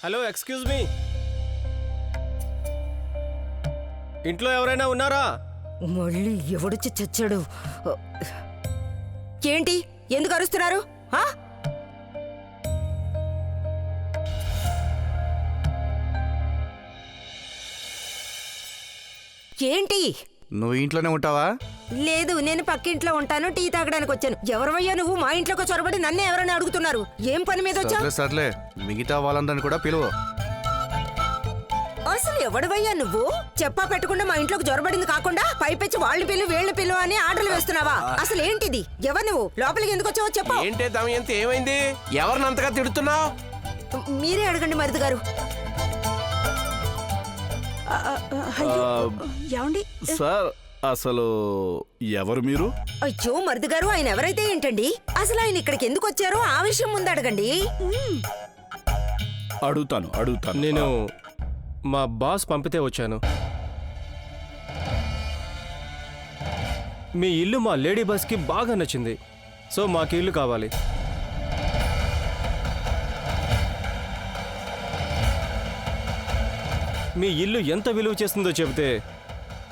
Hello, excuse me. ఇంట్లో ఎవరైనా ఉన్నారా? మళ్ళీ ఎవడొచ్చి చచ్చాడు? ఏంటి, ఎందుకు అరుస్తున్నారు? ఏంటి? నువ్వు ఇంట్లోనే ఉంటావా? లేదు, నేను పక్కింట్లో ఉంటాను. టీ తాగడానికి వచ్చాను. ఎవరవయ్యా నువ్వు? మా ఇంట్లోకి చొరబడి నన్నే ఎవరైనా అడుగుతున్నారు. ఏం పని మీద వచ్చా? సర్లే, మిగతా వాళ్ళందరినీ కూడా పిలువు. అసలు ఎవడవయ్యా నువ్వు? చెప్పా పెట్టకుండా మా ఇంట్లోకి జొరబడింది కాకుండా పైపెచ్చి వాళ్ళు పిల్లు వీళ్ళు పిల్లు అని ఆర్డర్లు వేస్తున్నావా? అసలు ఏంటిది? ఎవరు నువ్వు? లోపలికి ఎందుకు వచ్చావో చెప్పు. ఏంటే దమయంతి, ఏమైంది? ఎవరిని అంతగా తిడుతున్నావు? మీరే అడగండి మరిది గారు. ఏమండి సార్, అసలు ఎవరు మీరు? అయ్యో మరిది గారు, ఆయన ఎవరైతే ఏంటండి? అసలు ఆయన ఇక్కడికి ఎందుకు వచ్చారో ఆ విషయం ముందు అడగండి. అడుగుతాను. నేను మా బాస్ పంపితే వచ్చాను. మీ ఇల్లు మా లేడీ బాస్కి బాగా నచ్చింది. సో మాకు ఇల్లు కావాలి. మీ ఇల్లు ఎంత విలువ చేస్తుందో చెబితే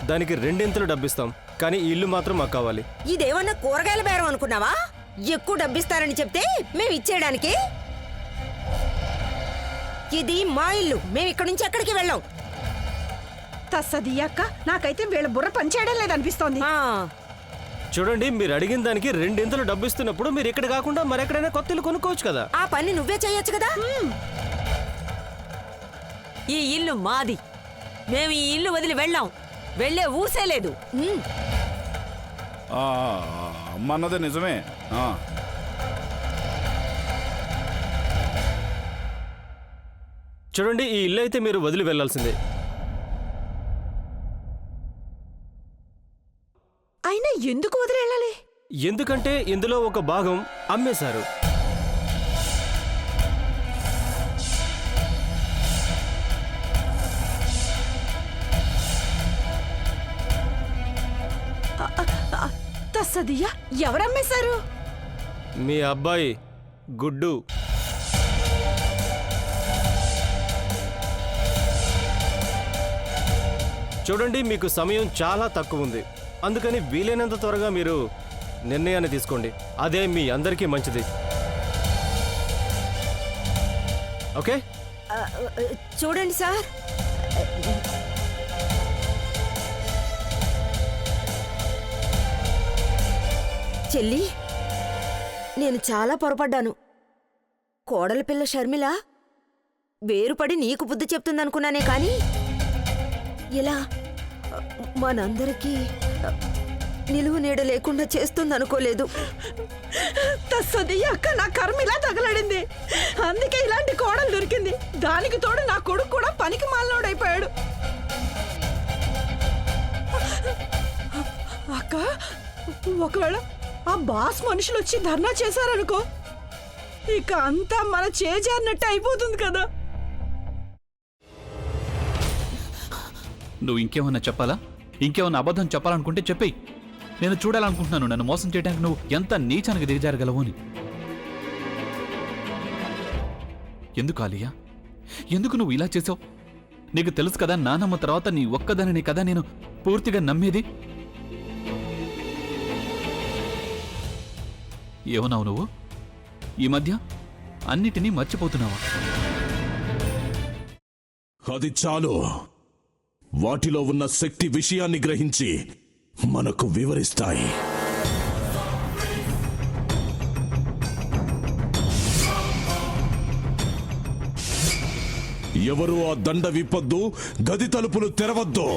దానికి 2 డబ్బిస్తాం. కానీ ఈ ఇల్లు మాత్రం మాకు కావాలి. ఇదేమన్నా కూరగాయల బేరం అనుకున్నావా? ఎక్కువ డబ్బిస్తారని చెప్తే మేము ఇచ్చేయడానికి? ఇది మా ఇల్లు, మేము ఇక్కడి నుంచి ఎక్కడికి వెళ్ళాం. తస్సది అక్క, నాకైతే వీళ్ళ బుర్ర పనిచేయడం లేదనిపిస్తోంది. చూడండి, మీరు అడిగిన దానికి 2 డబ్బు ఇస్తున్నప్పుడు మీరు ఇక్కడ కాకుండా మరెక్కడైనా కొత్త ఇల్లు కొనుక్కోవచ్చు కదా. ఆ పని నువ్వే చేయొచ్చు కదా. ఈ ఇల్లు మాది. మేము ఈ ఇల్లు వదిలి వెళ్ళాం. వెళ్ళే ఊసే లేదు. అమ్మన్నదే నిజమే. చూడండి, ఈ ఇల్లు అయితే మీరు వదిలి వెళ్లాల్సిందే. అయినా ఎందుకు వదిలి వెళ్ళాలి? ఎందుకంటే ఇందులో ఒక భాగం అమ్మేశారు. తస్సదియ్యా, ఎవరమ్మేశారు? మీ అబ్బాయి గుడ్డు. చూడండి, మీకు సమయం చాలా తక్కువ ఉంది. అందుకని వీలైనంత త్వరగా మీరు నిర్ణయాన్ని తీసుకోండి. అదే మీ అందరికీ మంచిది. ఓకే? చూడండి సార్, చెల్లి, నేను చాలా పొరపడ్డాను. కోడల పిల్ల షర్మిల వేరుపడి నీకు బుద్ధి చెప్తుందనుకున్నానే కానీ ఇలా మనందరికీ నిలువు నీడ లేకుండా చేస్తుందనుకోలేదు. తస్సదియ్యా అక్క, నా కర్మిలా తగలడింది. అందుకే ఇలాంటి కోడలు దొరికింది. దానికి తోడు నా కొడుకు కూడా పనికి మాలినోడైపోయాడు. అక్క, ఒకవేళ ఆ బాస్ మనుషులు వచ్చి ధర్నా చేశారనుకో, ఇక అంతా మన చేజారినట్టు అయిపోతుంది కదా. నువ్వు ఇంకేమన్నా చెప్పాలా? ఇంకేమన్నా అబద్ధం చెప్పాలనుకుంటే చెప్పేయి. నేను చూడాలనుకుంటున్నాను నన్ను మోసం చేయడానికి నువ్వు ఎంత నీచానికి దిగజారగలవు అని. ఎందుకు ఆలియా, ఎందుకు నువ్వు ఇలా చేసావు? నీకు తెలుసు కదా, నానమ్మ తర్వాత నీ ఒక్కదానిని కదా నేను పూర్తిగా నమ్మేది. ఏమన్నావు నువ్వు? ఈ మధ్య అన్నిటినీ మర్చిపోతున్నావా? అది చాలు. వాటిలో ఉన్న శక్తి విషయాన్ని గ్రహించి మనకు వివరిస్తాయి. ఎవరు ఆ దండ విప్పొద్దు, గది తలుపులు తెరవద్దు.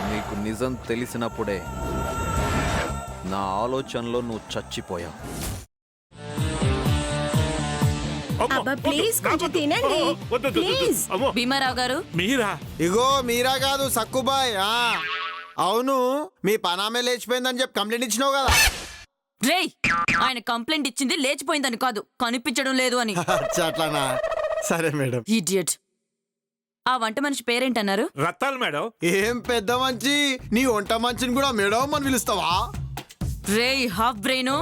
నీకు నిజం తెలిసినప్పుడే నా ఆలోచనలో నువ్వు చచ్చిపోయావు. అబ్బా ప్లీజ్ కొంచెం తినండి ప్లీజ్. భీమారావు గారు మీరా? ఇగో మీరా కాదు సక్కుబాయ్. అవును, మీ పనామే లేచిపోయిందని చెప్పి కంప్లైంట్ ఇచ్చినావు కదా. రేయ్, ఆయన కంప్లైంట్ ఇచ్చింది లేచిపోయిందని కాదు, కనిపించడం లేదు అని. అచ్చా, అట్లానా? సరే మేడం. ఇడియట్. ఆ వంట మనిషి పేరేంటన్నారు? రత్తాలు మేడం. ఏం పెద్ద మంచి, నీ వంట మంచిని కూడా మేడం అని పిలుస్తావా? రేయ్ హాఫ్ బ్రెయిన్,